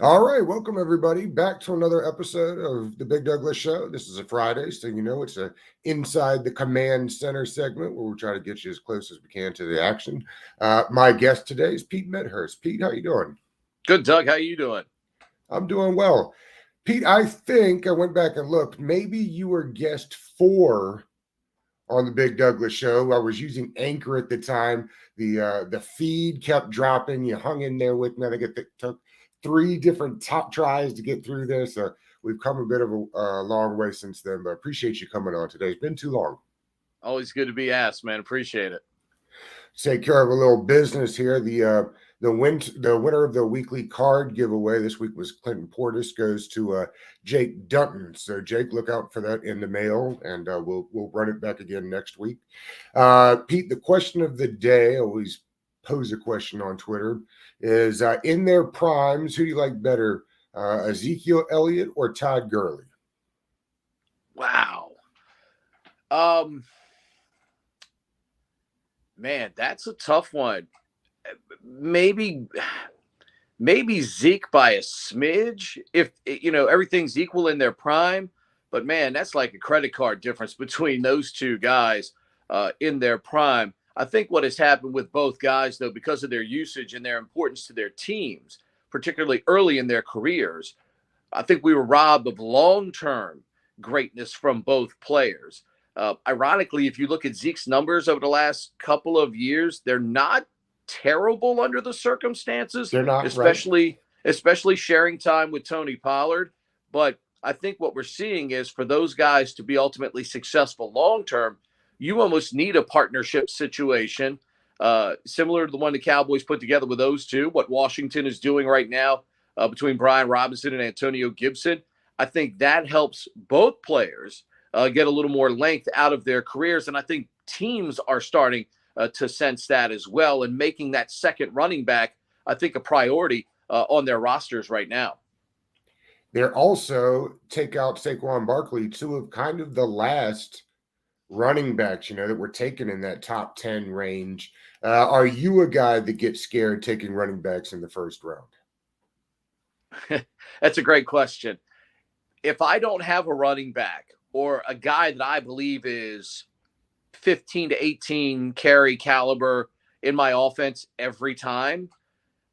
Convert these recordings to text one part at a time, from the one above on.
All right, welcome everybody back to another episode of the Big Douglas Show. This is a Friday, so you know it's a inside the command center segment where we try to get you as close as we can to the action. My guest today is Pete Medhurst. Pete, how you doing? Good, Doug. How you doing? I'm doing well. Pete, I think I went back and looked. Maybe you were guest 4 on the Big Douglas Show. I was using Anchor at the time. The feed kept dropping. You hung in there with me. I think it took 3 different top tries to get through this. We've come a bit of a long way since then, but I appreciate you coming on today. It's been too long. Always good to be asked, man. Appreciate it. Take care of a little business here. The winner of the weekly card giveaway this week was Clinton Portis, goes to Jake Dutton. So Jake, look out for that in the mail, and we'll run it back again next week. Pete, the question of the day, I always pose a question on Twitter, is in their primes, who do you like better, Ezekiel Elliott or Todd Gurley? Wow. Um, Man, that's a tough one. Maybe, maybe Zeke by a smidge if everything's equal in their prime. But man, that's like a credit card difference between those two guys in their prime. I think what has happened with both guys, though, because of their usage and their importance to their teams, particularly early in their careers, I think we were robbed of long-term greatness from both players. Ironically, if you look at Zeke's numbers over the last couple of years, they're not terrible under the circumstances, They're not right. especially sharing time with Tony Pollard. But I think what we're seeing is for those guys to be ultimately successful long term, you almost need a partnership situation similar to the one the Cowboys put together with those two. What Washington is doing right now between Brian Robinson and Antonio Gibson, I think that helps both players get a little more length out of their careers. And I think teams are starting to sense that as well and making that second running back, I think, a priority on their rosters right now. They're also take out Saquon Barkley, 2 of kind of the last running backs, that were taken in that top 10 range. Are you a guy that gets scared taking running backs in the first round? That's a great question. If I don't have a running back or a guy that I believe is 15 to 18 carry caliber in my offense every time,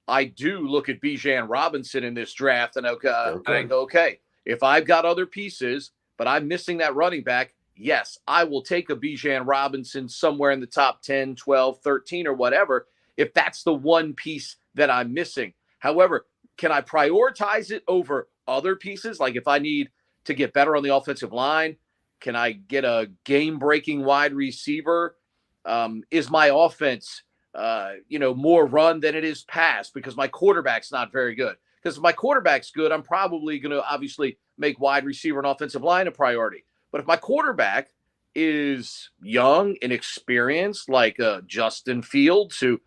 I do look at Bijan Robinson in this draft and I Okay. go, okay, if I've got other pieces, but I'm missing that running back, yes, I will take a Bijan Robinson somewhere in the top 10, 12, 13, or whatever, if that's the one piece that I'm missing. However, can I prioritize it over other pieces? Like if I need to get better on the offensive line, can I get a game breaking wide receiver? Is my offense more run than it is pass because my quarterback's not very good. Because if my quarterback's good, I'm probably going to obviously make wide receiver and offensive line a priority. But if my quarterback is young and experienced, like Justin Fields, who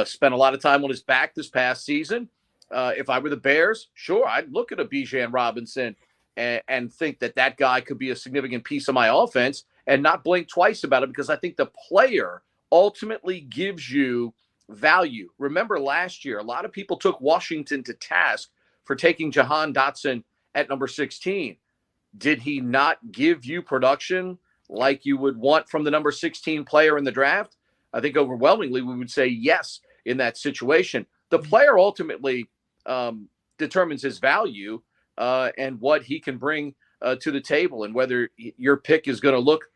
spent a lot of time on his back this past season, if I were the Bears, sure, I'd look at a Bijan Robinson and think that guy could be a significant piece of my offense and not blink twice about it because I think the player ultimately gives you value. Remember last year, a lot of people took Washington to task for taking Jahan Dotson at number 16. Did he not give you production like you would want from the number 16 player in the draft? I think overwhelmingly we would say yes in that situation. The player ultimately determines his value and what he can bring to the table and whether your pick is going to look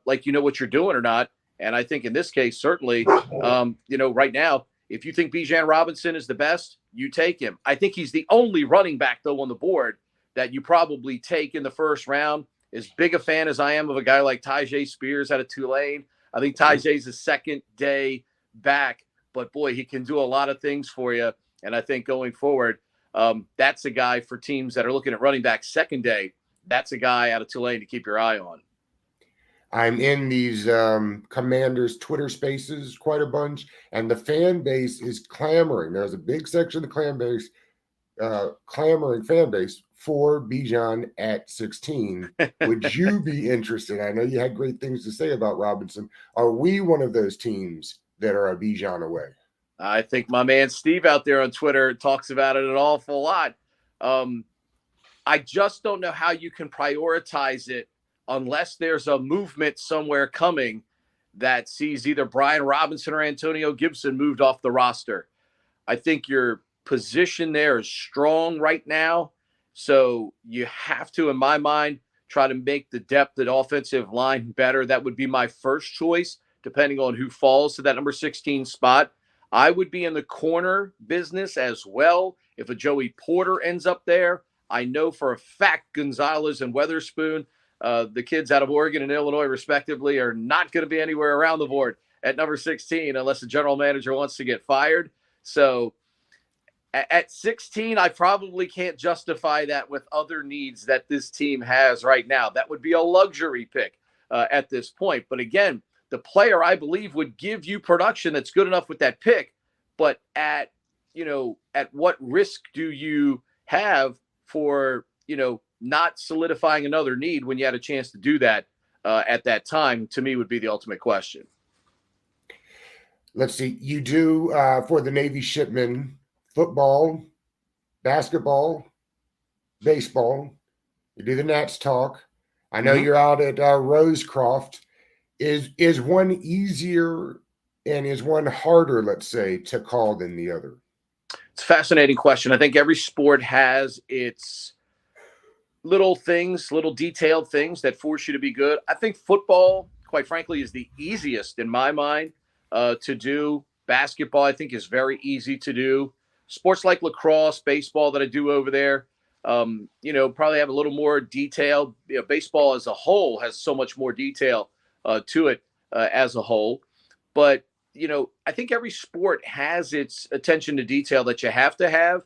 like you know what you're doing or not. And I think in this case, certainly, right now, if you think Bijan Robinson is the best, you take him. I think he's the only running back, though, on the board that you probably take in the first round. As big a fan as I am of a guy like Tyjae Spears out of Tulane, I think Tyjae's a second day back, but boy, he can do a lot of things for you. And I think going forward, that's a guy for teams that are looking at running back second day. That's a guy out of Tulane to keep your eye on. I'm in these Commanders Twitter spaces quite a bunch, and the fan base is clamoring. There's a big section of the clamoring fan base for Bijan at 16. Would you be interested? I know you had great things to say about Robinson. Are we one of those teams that are a Bijan away? I think my man Steve out there on Twitter talks about it an awful lot. I just don't know how you can prioritize it unless there's a movement somewhere coming that sees either Brian Robinson or Antonio Gibson moved off the roster. I think your position there is strong right now. So you have to, in my mind, try to make the depth at offensive line better. That would be my first choice, depending on who falls to that number 16 spot. I would be in the corner business as well. If a Joey Porter ends up there, I know for a fact Gonzalez and Weatherspoon, the kids out of Oregon and Illinois, respectively, are not going to be anywhere around the board at number 16 unless the general manager wants to get fired. So at 16, I probably can't justify that with other needs that this team has right now. That would be a luxury pick at this point. But again, the player I believe would give you production that's good enough with that pick. But at what risk do you have for, not solidifying another need when you had a chance to do that at that time, to me would be the ultimate question. Let's see. You do for the Navy shipmen football, basketball, baseball. You do the Nats talk. I know you're out at Rosecroft. Is one easier and is one harder, let's say, to call than the other? It's a fascinating question. I think every sport has its little things, little detailed things that force you to be good. I think football, quite frankly, is the easiest in my mind to do. Basketball, I think, is very easy to do. Sports like lacrosse, baseball that I do over there, probably have a little more detail. Baseball as a whole has so much more detail to it as a whole. But, I think every sport has its attention to detail that you have to have.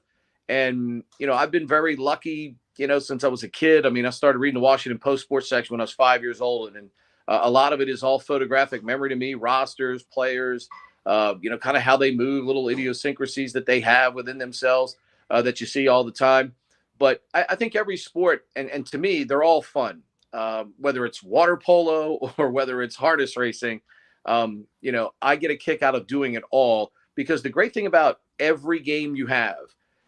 And, I've been very lucky, since I was a kid. I mean, I started reading the Washington Post sports section when I was 5 years old. And a lot of it is all photographic memory to me, rosters, players, kind of how they move, little idiosyncrasies that they have within themselves that you see all the time. But I think every sport, and to me, they're all fun, whether it's water polo or whether it's harness racing. I get a kick out of doing it all because the great thing about every game you have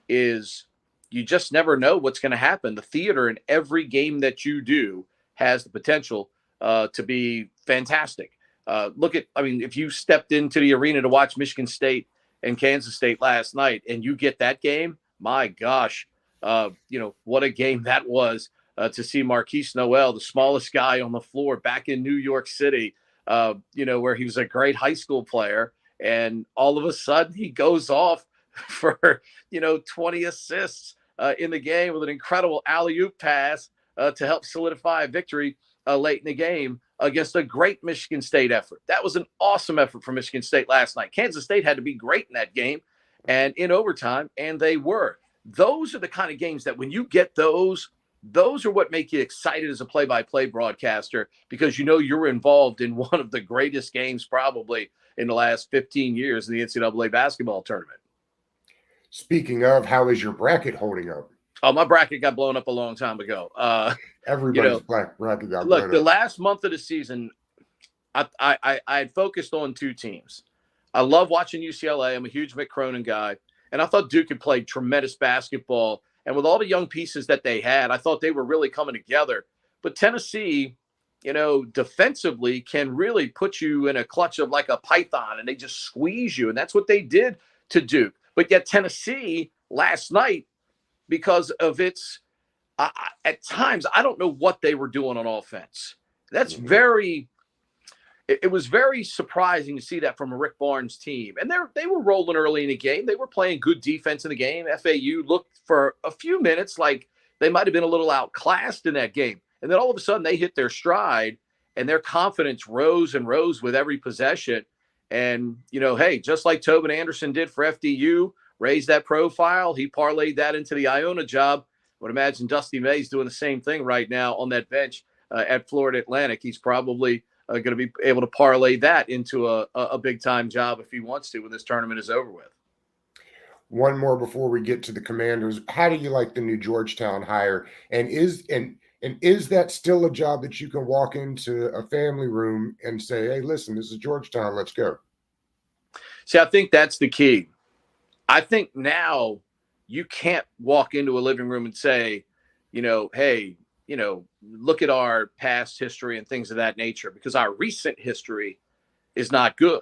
is you just never know what's going to happen. The theater in every game that you do has the potential to be fantastic. If you stepped into the arena to watch Michigan State and Kansas State last night and you get that game, my gosh, what a game that was to see Marquise Noel, the smallest guy on the floor back in New York City, where he was a great high school player. And all of a sudden he goes off for, 20 assists in the game with an incredible alley-oop pass to help solidify a victory late in the game against a great Michigan State effort. That was an awesome effort for Michigan State last night. Kansas State had to be great in that game and in overtime, and they were. Those are the kind of games that when you get those are what make you excited as a play-by-play broadcaster because you're involved in one of the greatest games probably in the last 15 years in the NCAA basketball tournament. Speaking of, how is your bracket holding up? Oh, my bracket got blown up a long time ago. Everybody's bracket got blown up. Look, the last month of the season, I had focused on two teams. I love watching UCLA. I'm a huge Mick Cronin guy. And I thought Duke had played tremendous basketball. And with all the young pieces that they had, I thought they were really coming together. But Tennessee, defensively can really put you in a clutch of like a python, and they just squeeze you. And that's what they did to Duke. But yet Tennessee last night, because of its at times, I don't know what they were doing on offense. That's it was very surprising to see that from a Rick Barnes team. And they were rolling early in the game. They were playing good defense in the game. FAU looked for a few minutes like they might have been a little outclassed in that game. And then all of a sudden they hit their stride and their confidence rose and rose with every possession. And, hey, just like Tobin Anderson did for FDU, raised that profile. He parlayed that into the Iona job. I would imagine Dusty May's doing the same thing right now on that bench at Florida Atlantic. He's probably going to be able to parlay that into a big-time job if he wants to when this tournament is over with. One more before we get to the Commanders. How do you like the new Georgetown hire? And is that still a job that you can walk into a family room and say, hey, listen, this is Georgetown, let's go? See, I think that's the key. I think now you can't walk into a living room and say, hey, look at our past history and things of that nature, because our recent history is not good.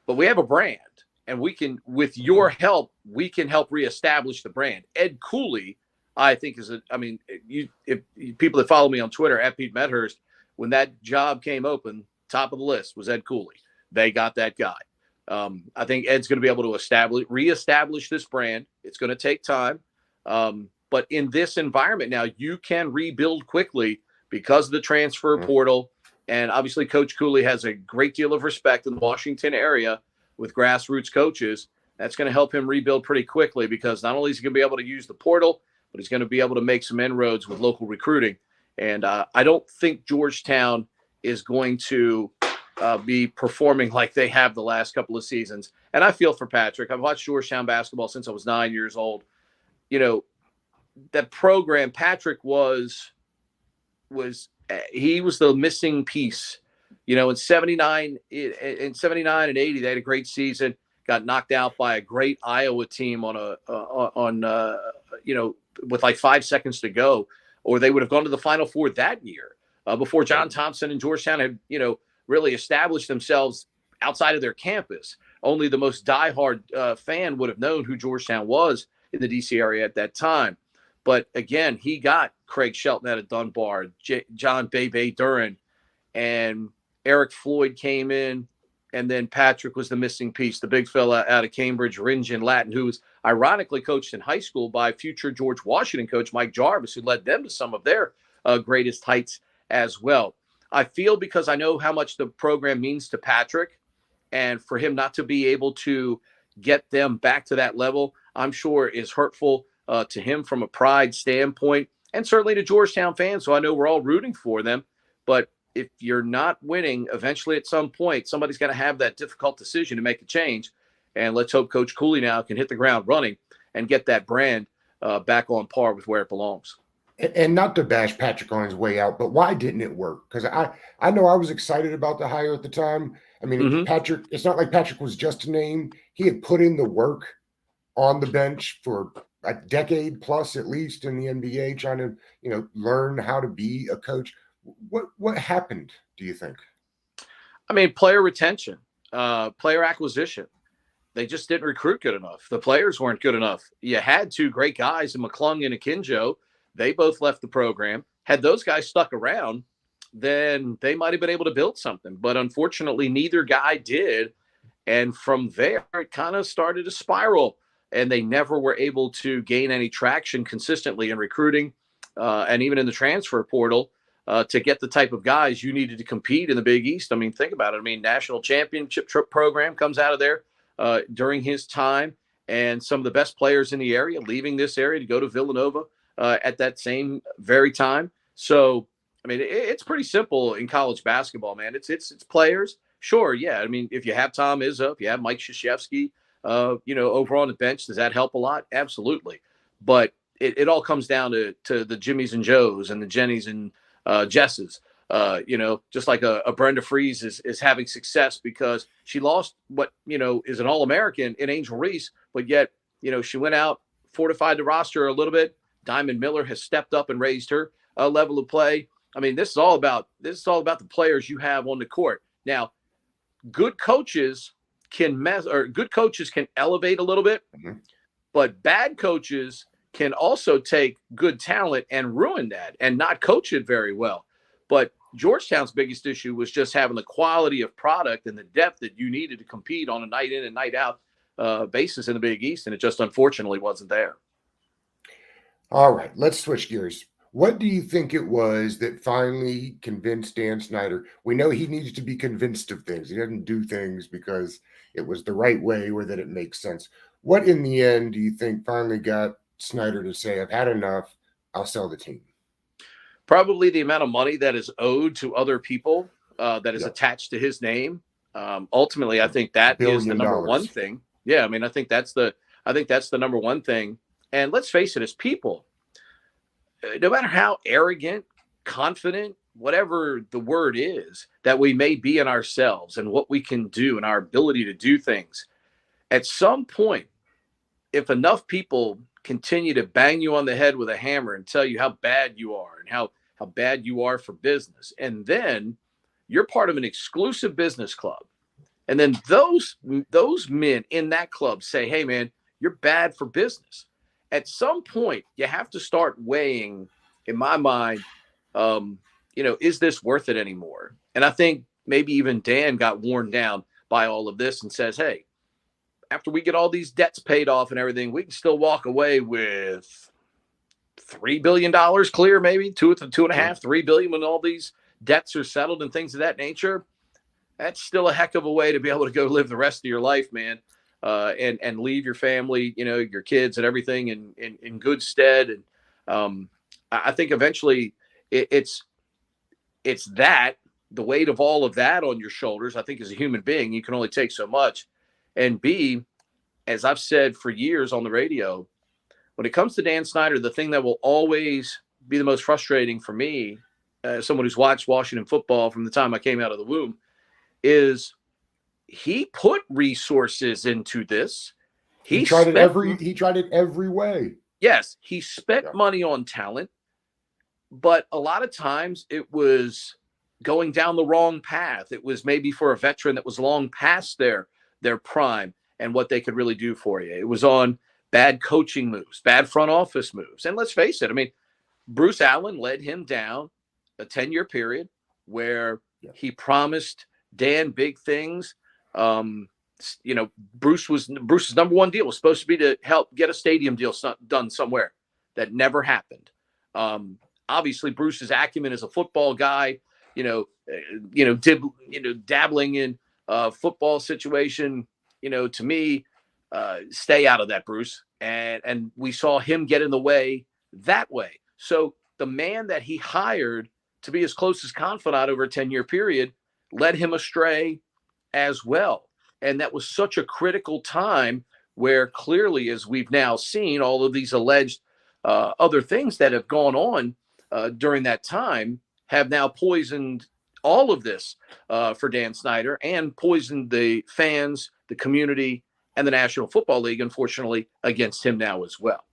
But we have a brand, and we can, with your help, we can help reestablish the brand. Ed Cooley, I think, if people that follow me on Twitter at Pete Medhurst, when that job came open, top of the list was Ed Cooley. They got that guy. I think Ed's going to be able to reestablish this brand. It's going to take time. But in this environment now, you can rebuild quickly because of the transfer portal. And obviously, Coach Cooley has a great deal of respect in the Washington area with grassroots coaches. That's going to help him rebuild pretty quickly, because not only is he going to be able to use the portal, but he's going to be able to make some inroads with local recruiting. And I don't think Georgetown is going to be performing like they have the last couple of seasons. And I feel for Patrick. I've watched Georgetown basketball since I was 9 years old. That program, Patrick was he was the missing piece. In 79 and 80, they had a great season, got knocked out by a great Iowa team with like 5 seconds to go, or they would have gone to the Final Four that year, before John Thompson and Georgetown had, really established themselves outside of their campus. Only the most diehard fan would have known who Georgetown was in the DC area at that time. But again, he got Craig Shelton out of Dunbar, John Bebe Duran, and Eric Floyd came in, and then Patrick was the missing piece, the big fella out of Cambridge, Ringen Latin, who was ironically coached in high school by future George Washington coach Mike Jarvis, who led them to some of their greatest heights as well. I feel, because I know how much the program means to Patrick, and for him not to be able to get them back to that level, I'm sure is hurtful to him from a pride standpoint, and certainly to Georgetown fans. So I know we're all rooting for them, but if you're not winning, eventually at some point, somebody's going to have that difficult decision to make a change. And let's hope Coach Cooley now can hit the ground running and get that brand back on par with where it belongs. And not to bash Patrick on his way out, but why didn't it work? Because I know I was excited about the hire at the time. I mean, Patrick, it's not like Patrick was just a name. He had put in the work on the bench for a decade plus, at least, in the NBA, trying to, learn how to be a coach. What happened, do you think? I mean, player retention, player acquisition. They just didn't recruit good enough. The players weren't good enough. You had two great guys in McClung and Akinjo. They both left the program. Had those guys stuck around, then they might have been able to build something. But unfortunately, neither guy did. And from there, it kind of started to spiral. And they never were able to gain any traction consistently in recruiting and even in the transfer portal to get the type of guys you needed to compete in the Big East. I mean, think about it. I mean, national championship program comes out of there during his time, and some of the best players in the area leaving this area to go to Villanova at that same very time. So, I mean, it's pretty simple in college basketball, man. It's players. Sure, yeah. I mean, if you have Tom Izzo, if you have Mike Krzyzewski, over on the bench, does that help a lot? Absolutely. But it all comes down to the Jimmys and Joes and the Jennies and Jesses. Just like a Brenda Fries is having success because she lost what, is an All-American in Angel Reese, but yet, she went out, fortified the roster a little bit. Diamond Miller has stepped up and raised her level of play. I mean, this is all about the players you have on the court. Now, good coaches can elevate a little bit, but bad coaches can also take good talent and ruin that and not coach it very well. But Georgetown's biggest issue was just having the quality of product and the depth that you needed to compete on a night in and night out basis in the Big East, and it just unfortunately wasn't there. All right, let's switch gears. What do you think it was that finally convinced Dan Snyder? We know he needs to be convinced of things. He doesn't do things because it was the right way or that it makes sense. What in the end do you think finally got Snyder to say, I've had enough, I'll sell the team? Probably the amount of money that is owed to other people that is attached to his name. Ultimately, I think that is the number one thing. Yeah, I mean, I think that's the number one thing. And let's face it, as people, no matter how arrogant, confident, whatever the word is that we may be in ourselves and what we can do and our ability to do things, at some point, if enough people continue to bang you on the head with a hammer and tell you how bad you are and how bad you are for business. And then you're part of an exclusive business club. And then those men in that club say, hey, man, you're bad for business. At some point, you have to start weighing, in my mind, is this worth it anymore? And I think maybe even Dan got worn down by all of this and says, hey, after we get all these debts paid off and everything, we can still walk away with $3 billion clear, maybe two and a half, $3 billion when all these debts are settled and things of that nature. That's still a heck of a way to be able to go live the rest of your life, man, and leave your family, your kids and everything in good stead. And I think eventually it's that the weight of all of that on your shoulders. I think as a human being, you can only take so much. And B, as I've said for years on the radio, when it comes to Dan Snyder, the thing that will always be the most frustrating for me, as someone who's watched Washington football from the time I came out of the womb, is he put resources into this. He tried it every way. Yes, he spent money on talent, but a lot of times it was going down the wrong path. It was maybe for a veteran that was long past their prime and what they could really do for you. It was on bad coaching moves, bad front office moves. And let's face it, I mean, Bruce Allen led him down a 10-year period where he promised Dan big things. Bruce's number one deal was supposed to be to help get a stadium deal done somewhere. That never happened. Obviously, Bruce's acumen as a football guy, dabbling in football situation, to me, stay out of that, Bruce. And we saw him get in the way that way. So the man that he hired to be his closest confidant over a 10-year period led him astray as well. And that was such a critical time where clearly, as we've now seen, all of these alleged other things that have gone on during that time have now poisoned all of this for Dan Snyder and poisoned the fans, the community, and the National Football League, unfortunately, against him now as well.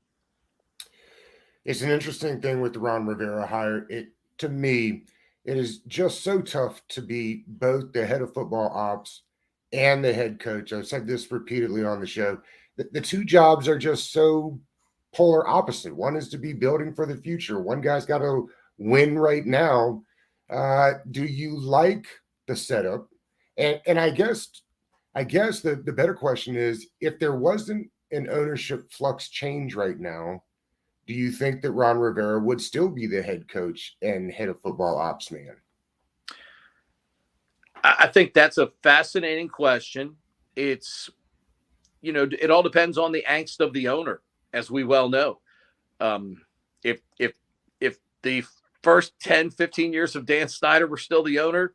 It's an interesting thing with the Ron Rivera hire. To me, it is just so tough to be both the head of football ops and the head coach. I've said this repeatedly on the show. The two jobs are just so polar opposite. One is to be building for the future. One guy's got to win right now. Do you like the setup? And I guess the better question is, if there wasn't an ownership flux change right now, do you think that Ron Rivera would still be the head coach and head of football ops man? I think that's a fascinating question. It's, it all depends on the angst of the owner, as we well know. If the first 10, 15 years of Dan Snyder were still the owner,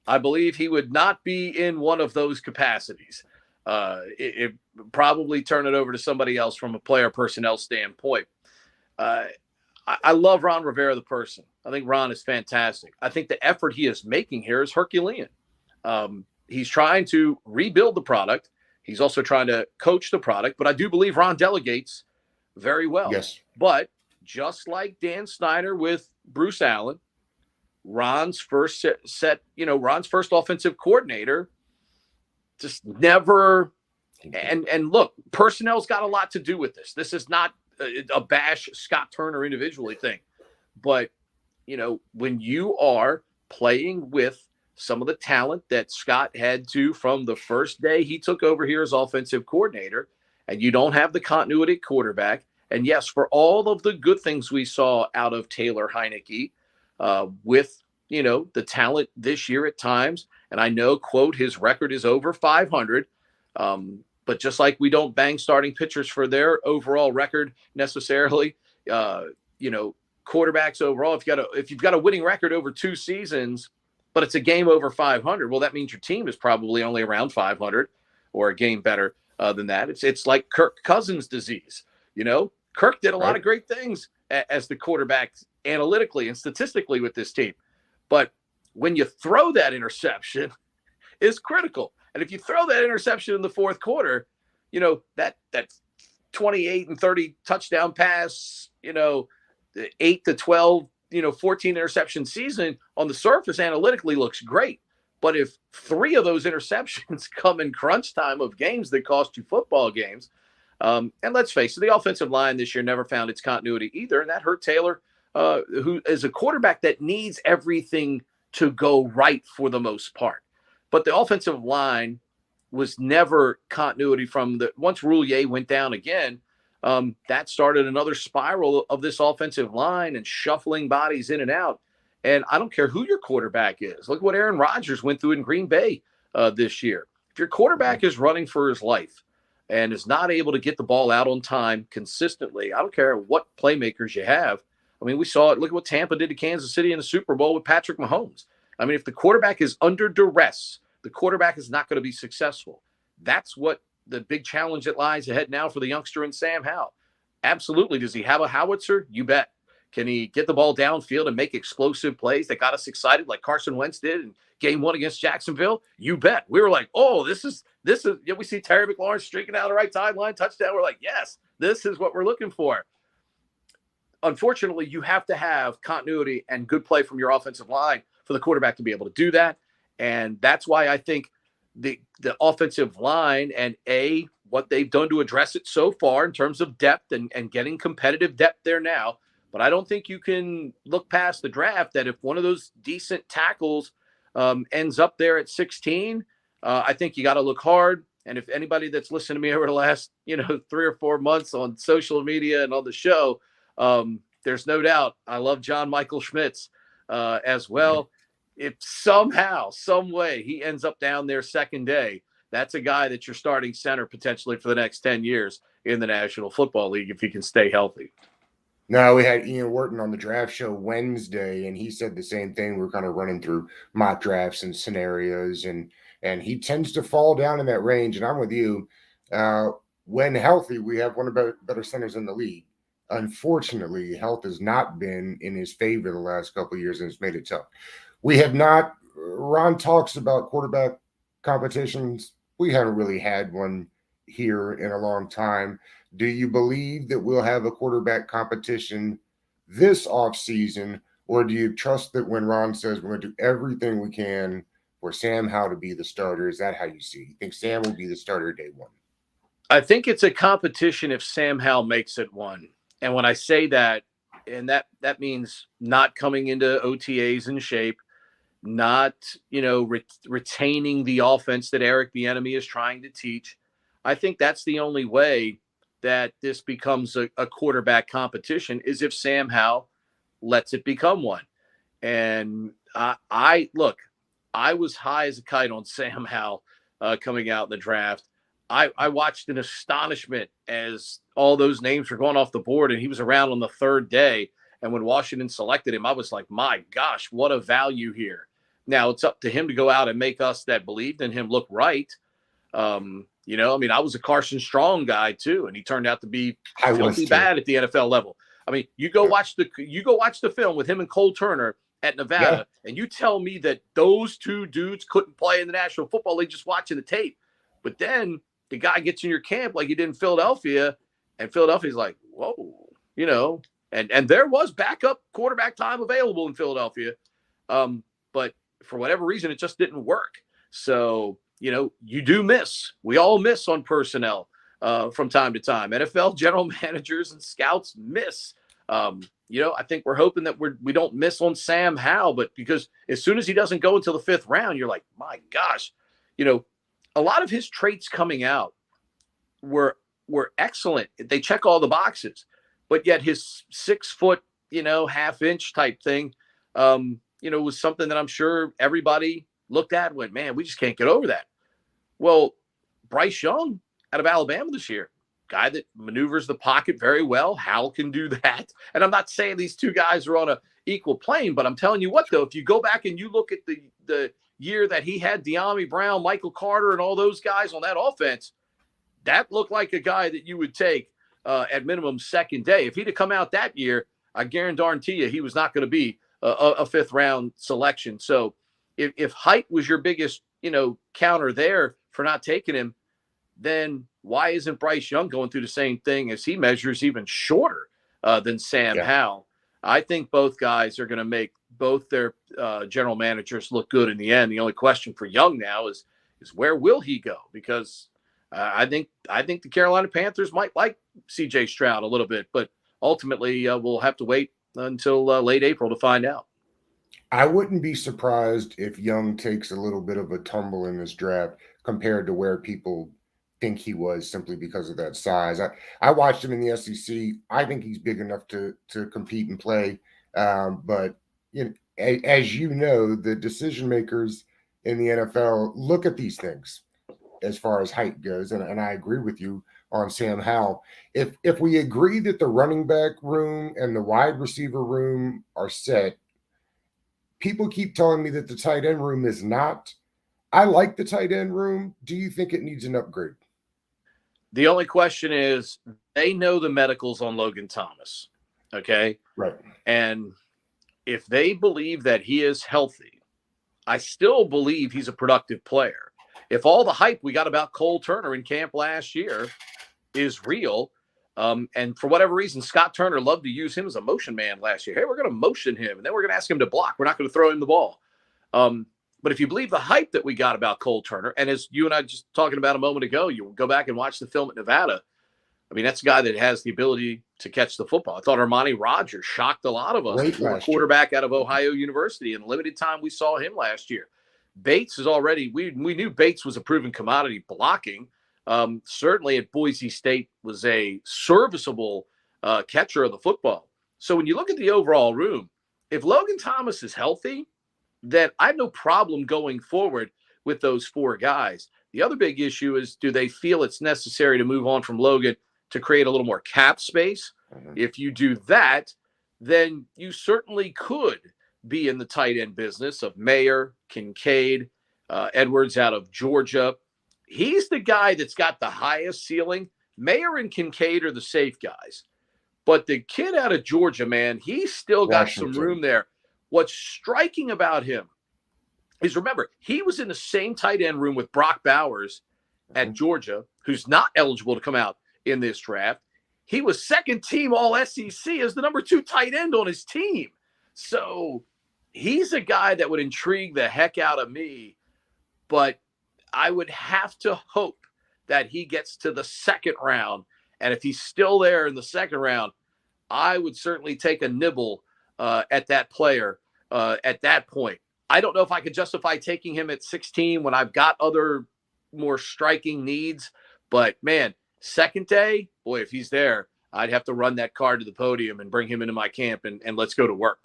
I believe he would not be in one of those capacities. It probably turn it over to somebody else from a player personnel standpoint. I love Ron Rivera, the person. I think Ron is fantastic. I think the effort he is making here is Herculean. He's trying to rebuild the product. He's also trying to coach the product, but I do believe Ron delegates very well. Yes. But just like Dan Snyder with Bruce Allen, Ron's first Ron's first offensive coordinator just never, and look, personnel's got a lot to do with this. This is not a bash Scott Turner individually thing, but when you are playing with some of the talent that Scott had to from the first day he took over here as offensive coordinator, and you don't have the continuity at quarterback, and yes, for all of the good things we saw out of Taylor Heineke, with the talent this year at times, and I know, quote, his record is over 500. But just like we don't bang starting pitchers for their overall record necessarily, quarterbacks overall, if you've got a winning record over 2 seasons, but it's a game over 500, well, that means your team is probably only around 500 or a game better than that. It's like Kirk Cousins' disease. Kirk did a lot of great things as the quarterback analytically and statistically with this team, but when you throw that interception, is critical. And if you throw that interception in the fourth quarter, that 28 and 30 touchdown pass, 8 to 12, 14 interception season on the surface analytically looks great. But if 3 of those interceptions come in crunch time of games that cost you football games, and let's face it, the offensive line this year never found its continuity either. And that hurt Taylor, who is a quarterback that needs everything to go right for the most part. But the offensive line was never continuity from once Roulier went down again. That started another spiral of this offensive line and shuffling bodies in and out. And I don't care who your quarterback is. Look what Aaron Rodgers went through in Green Bay this year. If your quarterback is running for his life and is not able to get the ball out on time consistently, I don't care what playmakers you have. I mean, we saw it. Look at what Tampa did to Kansas City in the Super Bowl with Patrick Mahomes. I mean, if the quarterback is under duress, the quarterback is not going to be successful. That's what the big challenge that lies ahead now for the youngster in Sam Howell. Absolutely. Does he have a howitzer? You bet. Can he get the ball downfield and make explosive plays that got us excited like Carson Wentz did in game 1 against Jacksonville? You bet. We were like, oh, this is, we see Terry McLaurin streaking out the right sideline, touchdown. We're like, yes, this is what we're looking for. Unfortunately, you have to have continuity and good play from your offensive line for the quarterback to be able to do that. And that's why I think the offensive line and what they've done to address it so far in terms of depth and getting competitive depth there now. But I don't think you can look past the draft that if one of those decent tackles ends up there at 16, I think you got to look hard. And if anybody that's listened to me over the last, 3 or 4 months on social media and on the show, there's no doubt I love John Michael Schmitz as well. If somehow, some way he ends up down there second day, that's a guy that you're starting center potentially for the next 10 years in the National Football League if he can stay healthy. No, we had Ian Wharton on the draft show Wednesday, and he said the same thing. We were kind of running through mock drafts and scenarios, and he tends to fall down in that range. And I'm with you. When healthy, we have one of the better centers in the league. Unfortunately, health has not been in his favor the last couple of years, and it's made it tough. We have not. Ron talks about quarterback competitions. We haven't really had one here in a long time. Do you believe that we'll have a quarterback competition this offseason, or do you trust that when Ron says we're going to do everything we can for Sam Howell to be the starter? Is that how you see it? You think Sam will be the starter day one? I think it's a competition if Sam Howell makes it one. And when I say that, and that means not coming into OTAs in shape, not, retaining the offense that Eric Bieniemy is trying to teach. I think that's the only way that this becomes a quarterback competition is if Sam Howell lets it become one. And I was high as a kite on Sam Howell coming out in the draft. I watched in astonishment as all those names were going off the board and he was around on the third day. And when Washington selected him, I was like, my gosh, what a value here. Now it's up to him to go out and make us that believed in him look right. I was a Carson Strong guy too, and he turned out to be filthy bad at the NFL level. I mean, you go watch the film with him and Cole Turner at Nevada, and you tell me that those two dudes couldn't play in the National Football League just watching the tape. But then the guy gets in your camp like he did in Philadelphia, and Philadelphia's like, whoa, and there was backup quarterback time available in Philadelphia. But for whatever reason, it just didn't work. So, you do miss. We all miss on personnel from time to time. NFL general managers and scouts miss. I think we're hoping that we don't miss on Sam Howell, but because as soon as he doesn't go until the 5th round, you're like, my gosh, a lot of his traits coming out were excellent. They check all the boxes, but yet his 6 foot, half-inch type thing, was something that I'm sure everybody looked at and went, man, we just can't get over that. Well, Bryce Young out of Alabama this year, guy that maneuvers the pocket very well. Howell can do that. And I'm not saying these two guys are on a equal plane, but I'm telling you what, though, if you go back and you look at the year that he had De'Ami Brown, Michael Carter, and all those guys on that offense, that looked like a guy that you would take at minimum second day. If he'd have come out that year, I guarantee you he was not going to be a 5th round selection. So if height was your biggest, counter there for not taking him, then why isn't Bryce Young going through the same thing as he measures even shorter than Sam Yeah. Howell? I think both guys are going to make both their general managers look good in the end. The only question for Young now is where will he go? Because I think the Carolina Panthers might like C.J. Stroud a little bit, but ultimately we'll have to wait until late April to find out. I wouldn't be surprised if Young takes a little bit of a tumble in this draft compared to where people think he was simply because of that size. I watched him in the SEC. I think he's big enough to compete and play. But you know, as you know, the decision makers in the NFL look at these things as far as height goes, and I agree with you on Sam Howell. If we agree that the running back room and the wide receiver room are set, people keep telling me that the tight end room is not. I like the tight end room. Do you think it needs an upgrade? The only question is they know the medicals on Logan Thomas. Okay. Right. And if they believe that he is healthy, I still believe he's a productive player. If all the hype we got about Cole Turner in camp last year is real, and for whatever reason, Scott Turner loved to use him as a motion man last year. Hey, we're going to motion him, and then we're going to ask him to block. We're not going to throw him the ball. But if you believe the hype that we got about Cole Turner, and as you and I just talking about a moment ago, you go back and watch the film at Nevada. I mean, that's a guy that has the ability to catch the football. I thought Armani Rogers shocked a lot of us, the former quarterback out of Ohio University, in the limited time we saw him last year. Bates is already, we knew Bates was a proven commodity blocking. Certainly at Boise State was a serviceable catcher of the football. So when you look at the overall room, if Logan Thomas is healthy, then I have no problem going forward with those four guys. The other big issue is, do they feel it's necessary to move on from Logan to create a little more cap space? Mm-hmm. If you do that, then you certainly could be in the tight end business of Mayer, Kincaid, Edwards out of Georgia. He's the guy that's got the highest ceiling. Mayer and Kincaid are the safe guys. But the kid out of Georgia, man, he's still got some room there. What's striking about him is, remember, he was in the same tight end room with Brock Bowers at Georgia, who's not eligible to come out in this draft. He was second team all SEC as the number 2 tight end on his team. So he's a guy that would intrigue the heck out of me, but I would have to hope that he gets to the second round. And if he's still there in the second round, I would certainly take a nibble at that player at that point. I don't know if I could justify taking him at 16 when I've got other more striking needs. But, man, second day, boy, if he's there, I'd have to run that card to the podium and bring him into my camp and let's go to work.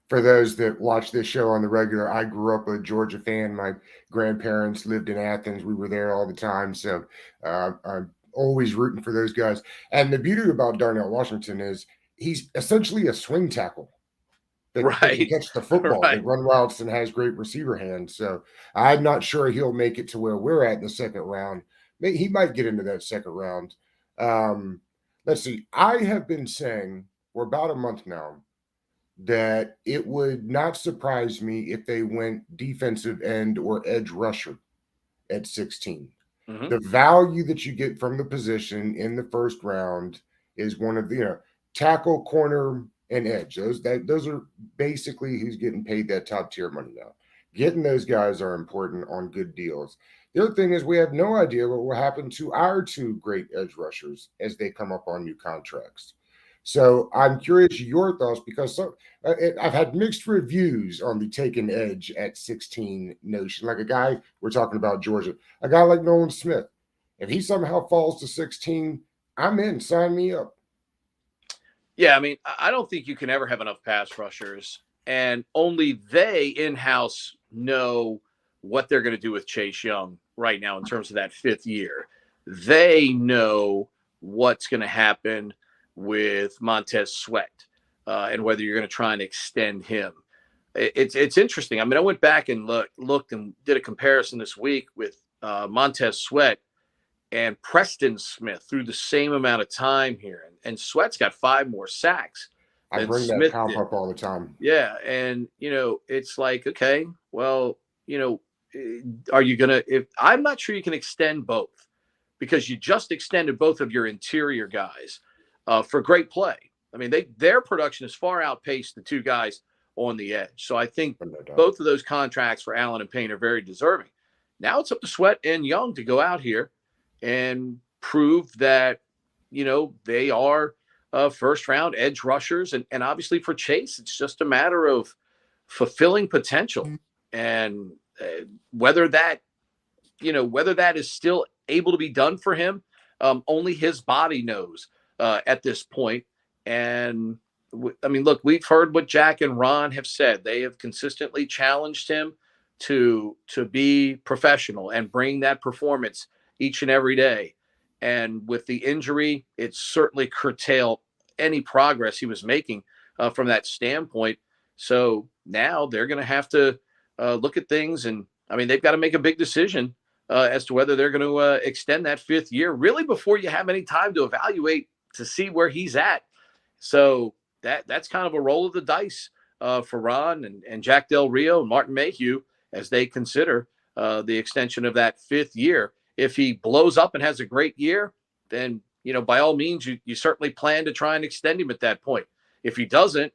For those that watch this show on the regular, I grew up a Georgia fan. My grandparents lived in Athens. We were there all the time. So I'm always rooting for those guys. And the beauty about Darnell Washington is he's essentially a swing tackle that can catch the football, that run routes and has great receiver hands. So I'm not sure he'll make it to where we're at in the second round. He might get into that second round. Let's see. I have been saying for about a month now that it would not surprise me if they went defensive end or edge rusher at 16. Mm-hmm. The value that you get from the position in the first round is one of the tackle, corner, and edge. Those are basically who's getting paid that top tier money now. Getting those guys are important on good deals. The other thing is we have no idea what will happen to our 2 great edge rushers as they come up on new contracts. So I'm curious your thoughts, because I've had mixed reviews on the taking edge at 16 notion. Like a guy, we're talking about Georgia, a guy like Nolan Smith. If he somehow falls to 16, I'm in. Sign me up. Yeah, I mean, I don't think you can ever have enough pass rushers, and only they in-house know what they're going to do with Chase Young right now in terms of that 5th year. They know what's going to happen with Montez Sweat and whether you're going to try and extend him. It's interesting. I mean, I went back and looked and did a comparison this week with Montez Sweat and Preston Smith through the same amount of time here. And Sweat's got 5 more sacks. I bring Smith that comp up all the time. Yeah. And, it's like, okay, well, are you going to – I'm not sure you can extend both. because you just extended both of your interior guys for great play. I mean, their production has far outpaced the two guys on the edge. So I think both of those contracts for Allen and Payne are very deserving. Now it's up to Sweat and Young to go out here and prove that, they are first round edge rushers. And obviously for Chase, it's just a matter of fulfilling potential. And whether that is still able to be done for him, only his body knows at this point. And I mean, look, we've heard what Jack and Ron have said. They have consistently challenged him to be professional and bring that performance each and every day. And with the injury, it certainly curtailed any progress he was making from that standpoint. So now they're going to have to look at things. And I mean, they've got to make a big decision as to whether they're going to extend that 5th year, really before you have any time to evaluate to see where he's at. So that's kind of a roll of the dice for Ron and Jack Del Rio and Martin Mayhew as they consider the extension of that 5th year. If he blows up and has a great year, then, by all means, you certainly plan to try and extend him at that point. If he doesn't,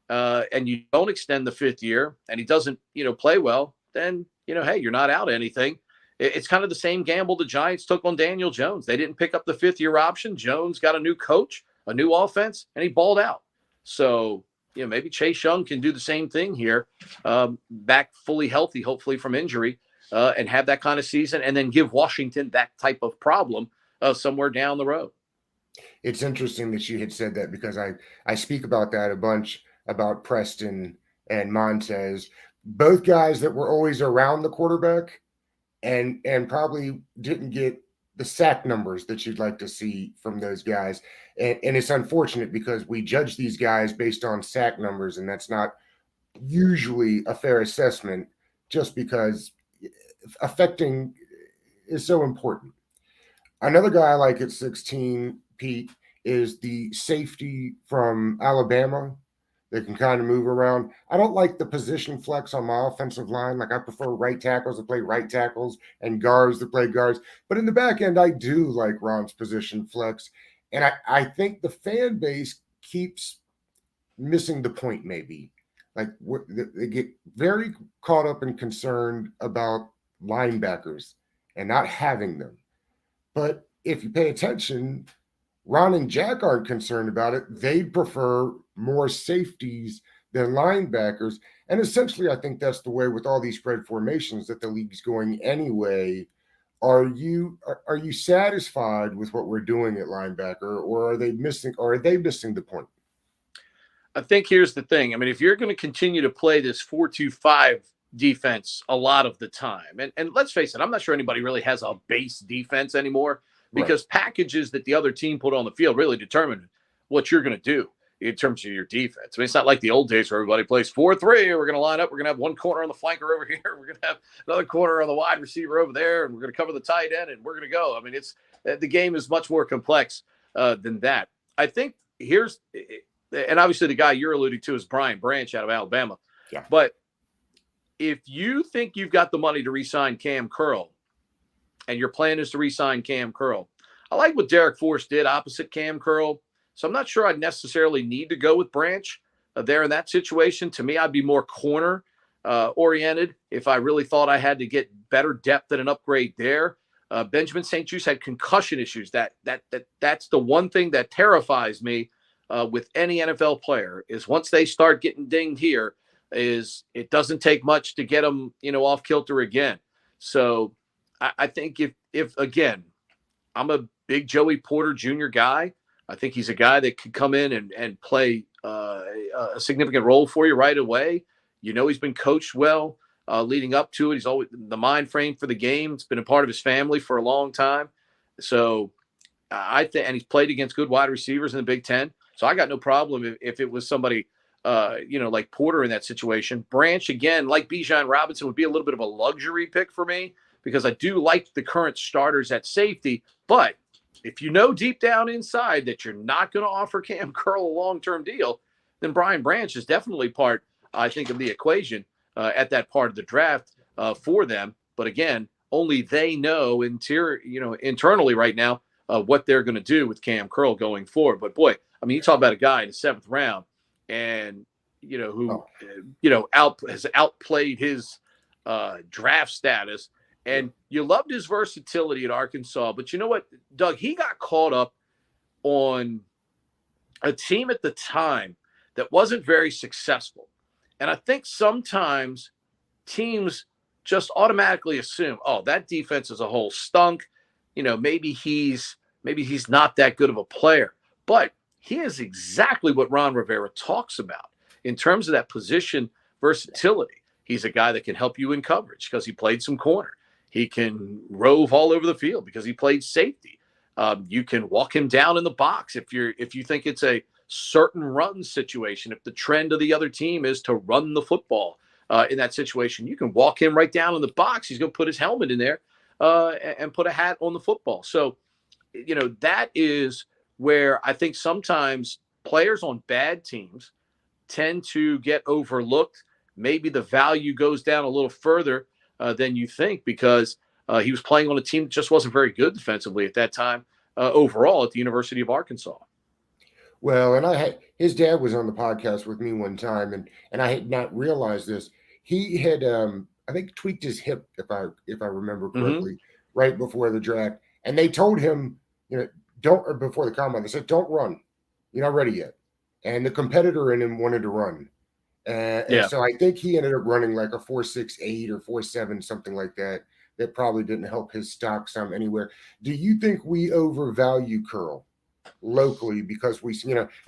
and you don't extend the 5th year and he doesn't, play well, then, hey, you're not out anything. It's kind of the same gamble the Giants took on Daniel Jones. They didn't pick up the 5th year option. Jones got a new coach, a new offense, and he balled out. So, maybe Chase Young can do the same thing here, back fully healthy, hopefully from injury, and have that kind of season, and then give Washington that type of problem somewhere down the road. It's interesting that you had said that, because I speak about that a bunch, about Preston and Montez, both guys that were always around the quarterback and probably didn't get the sack numbers that you'd like to see from those guys. And it's unfortunate because we judge these guys based on sack numbers, and that's not usually a fair assessment, just because affecting is so important. Another guy I like at 16, Pete, is the safety from Alabama that can kind of move around. I don't like the position flex on my offensive line. Like, I prefer right tackles to play right tackles and guards to play guards. But in the back end, I do like Ron's position flex. And I think the fan base keeps missing the point, maybe. Like, they get very caught up and concerned about linebackers and not having them. But if you pay attention, Ron and Jack aren't concerned about it. They'd prefer more safeties than linebackers. And essentially, I think that's the way with all these spread formations that the league's going anyway. Are you satisfied with what we're doing at linebacker, or are they missing the point? I think here's the thing. I mean, if you're going to continue to play this 4-2-5 defense a lot of the time, and let's face it, I'm not sure anybody really has a base defense anymore, because packages that the other team put on the field really determine what you're going to do in terms of your defense. I mean, it's not like the old days where everybody plays 4-3. We're going to line up. We're going to have one corner on the flanker over here. We're going to have another corner on the wide receiver over there, and we're going to cover the tight end, and we're going to go. I mean, it's the game is much more complex than that. I think here's – and obviously the guy you're alluding to is Brian Branch out of Alabama. Yeah. But if you think you've got the money to re-sign Cam Curl, and your plan is to re-sign Cam Curl, I like what Derek Force did opposite Cam Curl. So I'm not sure I'd necessarily need to go with Branch there in that situation. To me, I'd be more corner oriented if I really thought I had to get better depth and an upgrade there. Benjamin St-Juste had concussion issues. That's the one thing that terrifies me with any NFL player, is once they start getting dinged here, is it doesn't take much to get them, off kilter again. So I think if again, I'm a big Joey Porter Jr. guy. I think he's a guy that could come in and play a significant role for you right away. He's been coached well leading up to it. He's always the mind frame for the game. It's been a part of his family for a long time. So I think, and he's played against good wide receivers in the Big Ten. So I got no problem if it was somebody, like Porter in that situation. Branch, again, like Bijan Robinson, would be a little bit of a luxury pick for me, because I do like the current starters at safety. But if deep down inside that you're not going to offer Cam Curl a long-term deal, then Brian Branch is definitely part, I think, of the equation at that part of the draft for them. But again, only they know internally right now what they're going to do with Cam Curl going forward. But boy, I mean, you talk about a guy in the 7th round, and who Oh, has outplayed his draft status, yeah. and you loved his versatility at Arkansas. But you know what, Doug? He got caught up on a team at the time that wasn't very successful, and I think sometimes teams just automatically assume, oh, that defense as a whole stunk. Maybe he's not that good of a player, but he is exactly what Ron Rivera talks about in terms of that position versatility. He's a guy that can help you in coverage because he played some corner. He can rove all over the field because he played safety. You can walk him down in the box if you think it's a certain run situation. If the trend of the other team is to run the football, in that situation, you can walk him right down in the box. He's going to put his helmet in there and put a hat on the football. So, that is where I think sometimes players on bad teams tend to get overlooked. Maybe the value goes down a little further than you think because he was playing on a team that just wasn't very good defensively at that time overall at the University of Arkansas. Well, and I had his dad was on the podcast with me one time, and I had not realized this. He had I think tweaked his hip, if I remember Mm-hmm. correctly, right before the draft. And they told him, don't, or before the combine, they said, don't run. You're not ready yet. And the competitor in him wanted to run. And Yeah. so I think he ended up running like a 4.68 or 4.7, something like that. That probably didn't help his stock some anywhere. Do you think we overvalue Curl locally because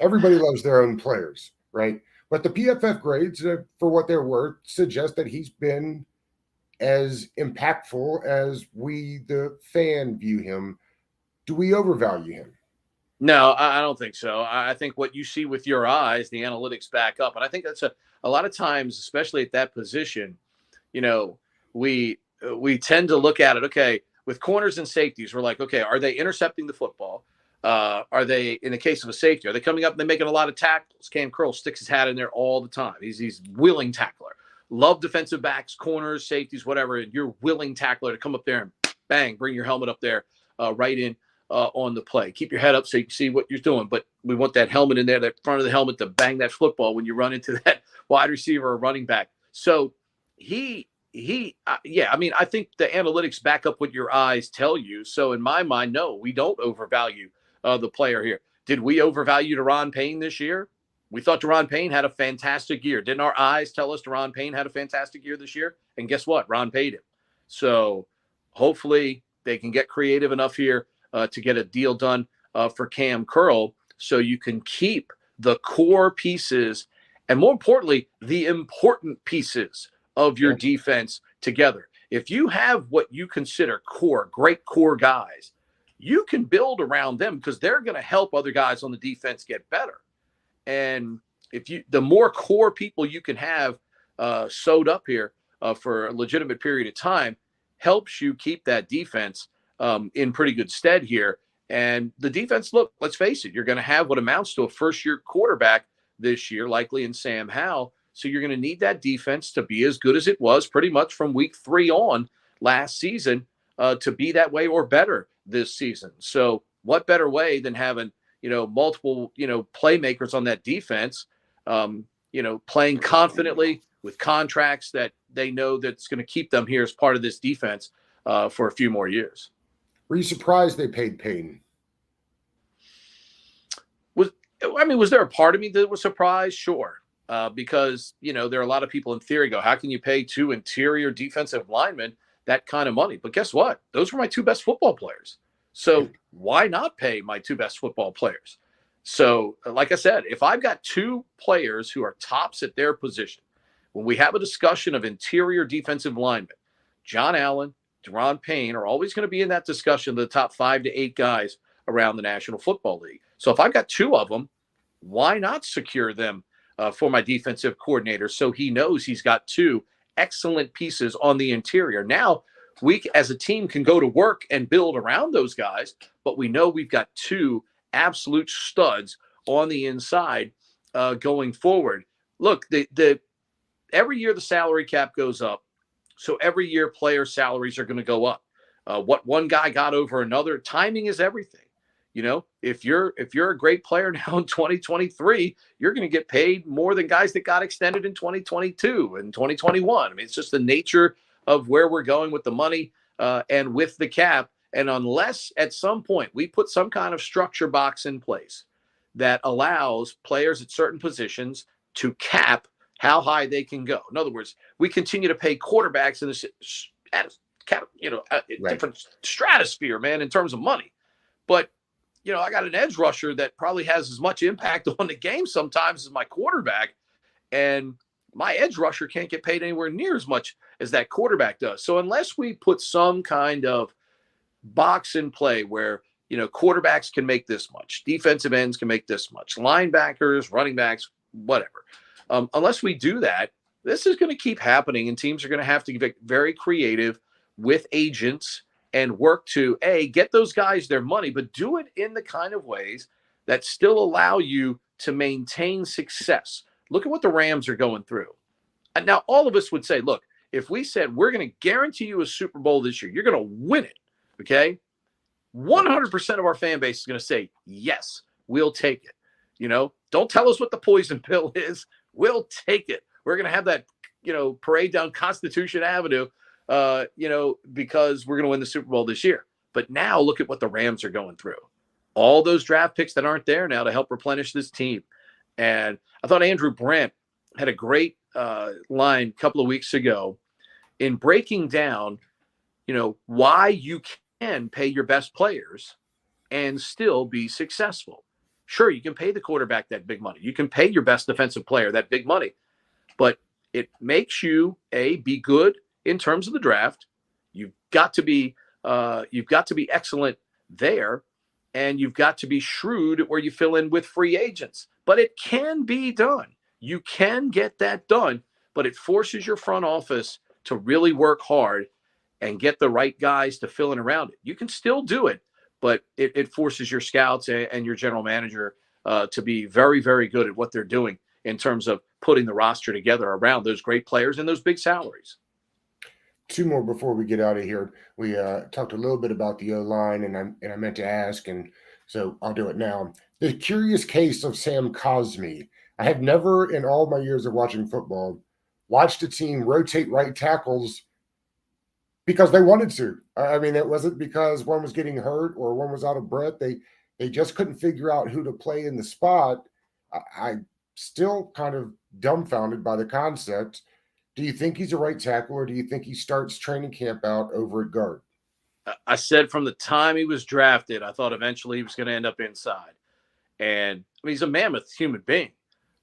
everybody loves their own players, right? But the PFF grades, for what they're worth, suggest that he's been as impactful as we, the fan, view him. Do we overvalue him? No, I don't think so. I think what you see with your eyes, the analytics back up. And I think that's a lot of times, especially at that position, you know, we tend to look at it. Okay, with corners and safeties, we're like, okay, are they intercepting the football? Are they, in the case of a safety, are they coming up and they're making a lot of tackles? Cam Curl sticks his hat in there all the time. He's willing tackler. Love defensive backs, corners, safeties, whatever. And you're willing tackler to come up there and bang, bring your helmet up there, right in on the play. Keep your head up so you can see what you're doing. But we want that helmet in there, that front of the helmet to bang that football when you run into that wide receiver or running back. So yeah, I mean, I think the analytics back up what your eyes tell you. So in my mind, no, we don't overvalue the player here. Did we overvalue Deron Payne this year? We thought Deron Payne had a fantastic year. Didn't our eyes tell us Deron Payne had a fantastic year this year? And guess what? Ron paid him. So hopefully they can get creative enough here to get a deal done for Cam Curl so you can keep the core pieces and, more importantly, the important pieces of your Yeah. defense together. If you have what you consider core, great core guys, you can build around them because they're going to help other guys on the defense get better. And the more core people you can have sewed up here for a legitimate period of time, helps you keep that defense in pretty good stead here. And the defense, look, let's face it, you're going to have what amounts to a first-year quarterback this year, likely in Sam Howell. So you're going to need that defense to be as good as it was pretty much from week 3 on last season to be that way or better this season. So what better way than having, multiple, playmakers on that defense, playing confidently with contracts that they know that's going to keep them here as part of this defense for a few more years. Were you surprised they paid Payne? Was there a part of me that was surprised? Sure. Because, there are a lot of people in theory go, how can you pay 2 interior defensive linemen that kind of money? But guess what? Those were my 2 best football players. So why not pay my 2 best football players? So, like I said, if I've got 2 players who are tops at their position, when we have a discussion of interior defensive linemen, John Allen, Deron Payne are always going to be in that discussion, the top 5 to 8 guys around the National Football League. So if I've got 2 of them, why not secure them for my defensive coordinator so he knows he's got 2 excellent pieces on the interior? Now, we as a team can go to work and build around those guys, but we know we've got 2 absolute studs on the inside going forward. Look, every year the salary cap goes up. So every year, player salaries are going to go up. What one guy got over another, timing is everything. If you're a great player now in 2023, you're going to get paid more than guys that got extended in 2022 and 2021. I mean, it's just the nature of where we're going with the money and with the cap. And unless at some point we put some kind of structure box in place that allows players at certain positions to cap how high they can go. In other words, we continue to pay quarterbacks in this different stratosphere, man, in terms of money. But I got an edge rusher that probably has as much impact on the game sometimes as my quarterback, and my edge rusher can't get paid anywhere near as much as that quarterback does. So unless we put some kind of box in play where quarterbacks can make this much, defensive ends can make this much, linebackers, running backs, whatever. Unless we do that, this is going to keep happening, and teams are going to have to get very creative with agents and work to get those guys their money, but do it in the kind of ways that still allow you to maintain success. Look at what the Rams are going through. And now all of us would say, look, if we said we're going to guarantee you a Super Bowl this year, you're going to win it, okay? 100% of our fan base is going to say, yes, we'll take it. Don't tell us what the poison pill is. We'll take it. We're going to have that, parade down Constitution Avenue, because we're going to win the Super Bowl this year. But now look at what the Rams are going through. All those draft picks that aren't there now to help replenish this team. And I thought Andrew Brandt had a great line a couple of weeks ago in breaking down, why you can pay your best players and still be successful. Sure, you can pay the quarterback that big money. You can pay your best defensive player that big money. But it makes you, be good in terms of the draft. You've got to be excellent there, and you've got to be shrewd where you fill in with free agents. But it can be done. You can get that done, but it forces your front office to really work hard and get the right guys to fill in around it. You can still do it, but it forces your scouts and your general manager to be very, very good at what they're doing in terms of putting the roster together around those great players and those big salaries. Two more before we get out of here. We talked a little bit about the O-line, and I meant to ask, and so I'll do it now. The curious case of Sam Cosmi. I have never, in all my years of watching football, watched a team rotate right tackles because they wanted to. I mean, it wasn't because one was getting hurt or one was out of breath. They just couldn't figure out who to play in the spot. I'm still kind of dumbfounded by the concept. Do you think he's a right tackle, or do you think he starts training camp out over at guard? I said from the time he was drafted, I thought eventually he was going to end up inside. And I mean, he's a mammoth human being.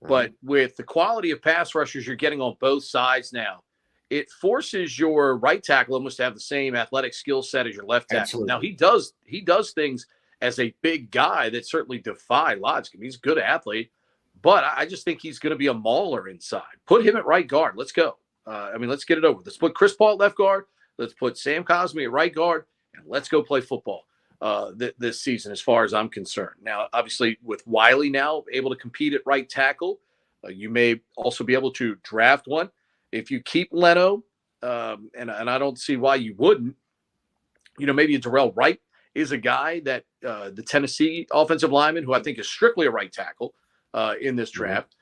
But with the quality of pass rushers you're getting on both sides now, it forces your right tackle almost to have the same athletic skill set as your left tackle. Absolutely. Now, he does things as a big guy that certainly defy logic. I mean, he's a good athlete, but I just think he's going to be a mauler inside. Put him at right guard. Let's go. Let's get it over. Let's put Chris Paul at left guard. Let's put Sam Cosmi at right guard, and let's go play football this season, as far as I'm concerned. Now, obviously, with Wiley now able to compete at right tackle, you may also be able to draft one. If you keep Leno, and I don't see why you wouldn't, maybe Darrell Wright is a guy that the Tennessee offensive lineman, who I think is strictly a right tackle in this draft.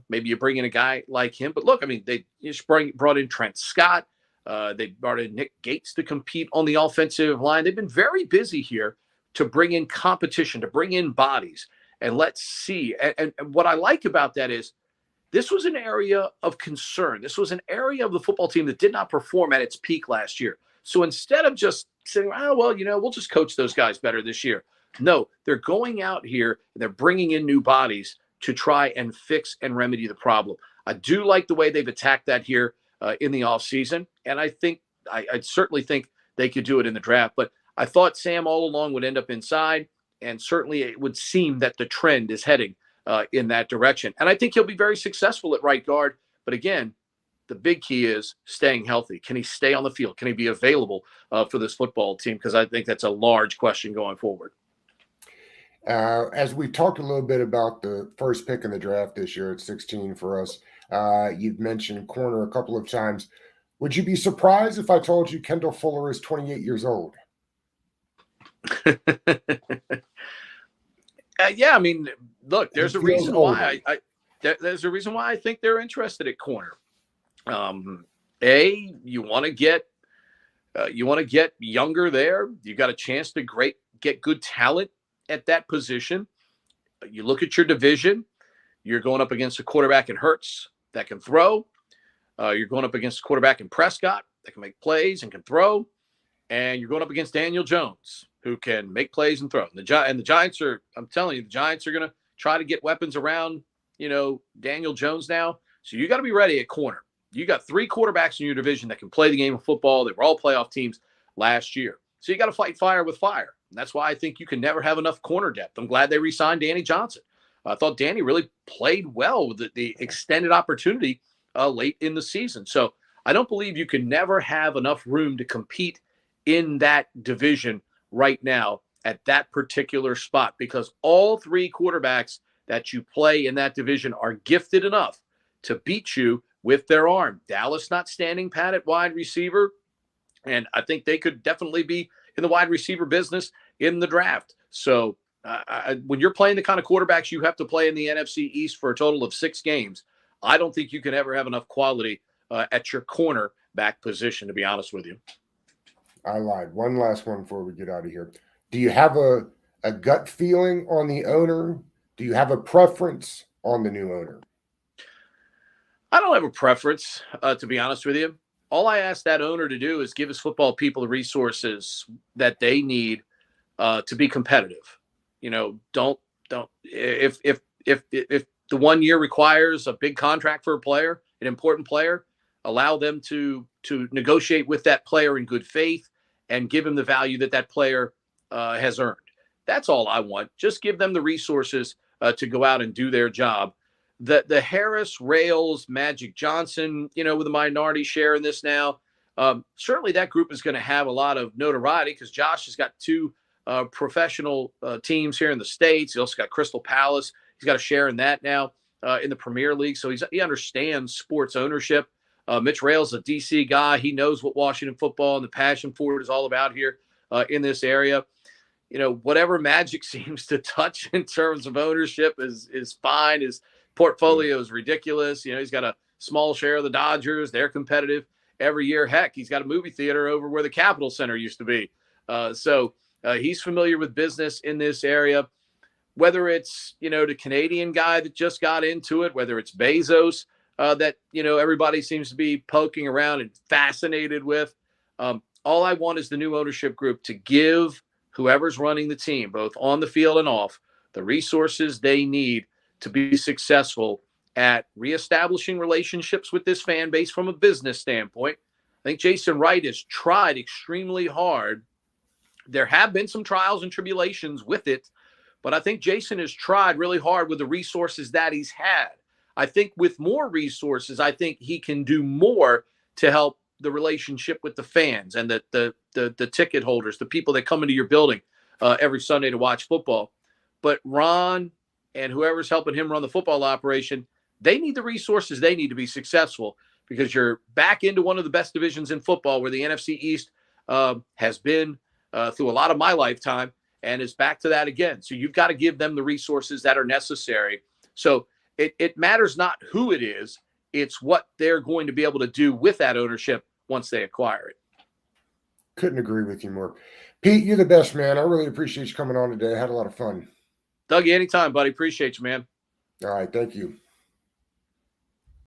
Maybe you bring in a guy like him. But look, I mean, they just brought in Trent Scott. They brought in Nick Gates to compete on the offensive line. They've been very busy here to bring in competition, to bring in bodies. And let's see. And what I like about that is this was an area of concern. This was an area of the football team that did not perform at its peak last year. So instead of just saying, we'll just coach those guys better this year. No, they're going out here and they're bringing in new bodies to try and fix and remedy the problem. I do like the way they've attacked that here in the offseason. And I certainly think they could do it in the draft. But I thought Sam all along would end up inside. And certainly it would seem that the trend is heading in that direction. And I think he'll be very successful at right guard. But again, the big key is staying healthy. Can he stay on the field? Can he be available for this football team? Because I think that's a large question going forward. As we talked a little bit about the first pick in the draft this year at 16 for us, you've mentioned corner a couple of times. Would you be surprised if I told you Kendall Fuller is 28 years old? Yeah, I mean, look, there's He a feels reason older. why there's a reason why I think they're interested at corner. You want to get younger there. You got a chance to get good talent at that position. You look at your division. You're going up against a quarterback in Hurts that can throw. You're going up against a quarterback in Prescott that can make plays and can throw. And you're going up against Daniel Jones, who can make plays and throw. And the Giants are, I'm telling you, the Giants are going to try to get weapons around, Daniel Jones now. So you got to be ready at corner. You got 3 quarterbacks in your division that can play the game of football. They were all playoff teams last year. So you got to fight fire with fire. And that's why I think you can never have enough corner depth. I'm glad they re-signed Danny Johnson. I thought Danny really played well with the extended opportunity late in the season. So I don't believe you can never have enough room to compete in that division right now at that particular spot, because all 3 quarterbacks that you play in that division are gifted enough to beat you with their arm. Dallas not standing pat at wide receiver, and I think they could definitely be in the wide receiver business in the draft. So when you're playing the kind of quarterbacks you have to play in the NFC East for a total of 6 games, I don't think you can ever have enough quality at your cornerback position, to be honest with you. I lied. One last one before we get out of here. Do you have a gut feeling on the owner? Do you have a preference on the new owner? I don't have a preference, to be honest with you. All I ask that owner to do is give his football people the resources that they need to be competitive. Don't if the 1 year requires a big contract for a player, an important player, allow them to negotiate with that player in good faith and give him the value that player has earned. That's all I want. Just give them the resources to go out and do their job. The Harris, Rails, Magic Johnson, with a minority share in this now, certainly that group is going to have a lot of notoriety because Josh has got 2 professional teams here in the States. He also got Crystal Palace. He's got a share in that now in the Premier League. So he understands sports ownership. Mitch Rails, a DC guy. He knows what Washington football and the passion for it is all about here in this area. Whatever Magic seems to touch in terms of ownership is fine. His portfolio is ridiculous. He's got a small share of the Dodgers. They're competitive every year. Heck, he's got a movie theater over where the Capitol Center used to be. So he's familiar with business in this area. Whether it's, the Canadian guy that just got into it, whether it's Bezos, that everybody seems to be poking around and fascinated with. All I want is the new ownership group to give whoever's running the team, both on the field and off, the resources they need to be successful at reestablishing relationships with this fan base from a business standpoint. I think Jason Wright has tried extremely hard. There have been some trials and tribulations with it, but I think Jason has tried really hard with the resources that he's had. I think with more resources, I think he can do more to help the relationship with the fans and the ticket holders, the people that come into your building every Sunday to watch football. But Ron and whoever's helping him run the football operation, they need the resources they need to be successful, because you're back into one of the best divisions in football, where the NFC East has been through a lot of my lifetime and is back to that again. So you've got to give them the resources that are necessary. So it matters not who it is, it's what they're going to be able to do with that ownership once they acquire it. Couldn't agree with you more. Pete, you're the best, man. I really appreciate you coming on today. I had a lot of fun. Dougie, anytime, buddy. Appreciate you, man. All right. Thank you.